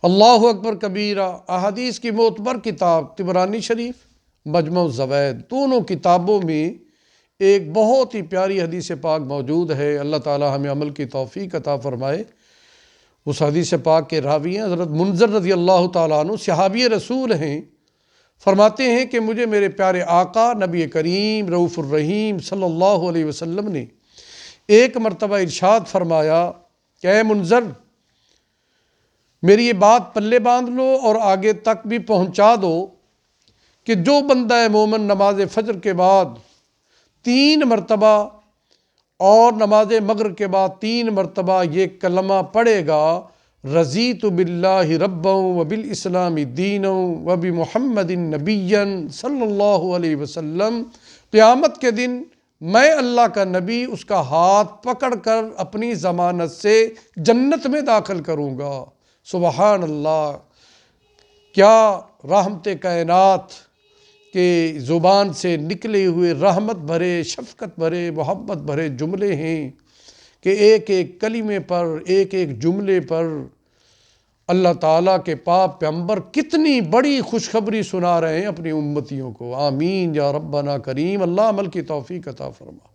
اللہ اکبر کبیرہ، احادیث کی معتبر کتاب طبرانی شریف، مجمع الزوائد، دونوں کتابوں میں ایک بہت ہی پیاری حدیث پاک موجود ہے۔ اللہ تعالی ہمیں عمل کی توفیق عطا فرمائے۔ اس حدیث پاک کے راوی ہیں حضرت منذر رضی اللہ تعالیٰ عنہ، صحابی رسول ہیں۔ فرماتے ہیں کہ مجھے میرے پیارے آقا نبی کریم رؤوف الرحیم صلی اللہ علیہ وسلم نے ایک مرتبہ ارشاد فرمایا کہ اے منذر، میری یہ بات پلے باندھ لو اور آگے تک بھی پہنچا دو کہ جو بندہ مومن نماز فجر کے بعد 3 مرتبہ اور نماز مغرب کے بعد 3 مرتبہ یہ کلمہ پڑھے گا، رضیت باللہ ربا وبالاسلام دینا وبمحمد نبیا صلی اللہ علیہ وسلم، قیامت کے دن میں اللہ کا نبی اس کا ہاتھ پکڑ کر اپنی ضمانت سے جنت میں داخل کروں گا۔ سبحان اللہ، کیا رحمت کائنات کے زبان سے نکلے ہوئے رحمت بھرے، شفقت بھرے، محبت بھرے جملے ہیں کہ ایک ایک کلمے پر، ایک ایک جملے پر اللہ تعالیٰ کے پاک پیغمبر کتنی بڑی خوشخبری سنا رہے ہیں اپنی امتیوں کو۔ آمین یا ربنا کریم، اللہ عمل کی توفیق عطا فرما۔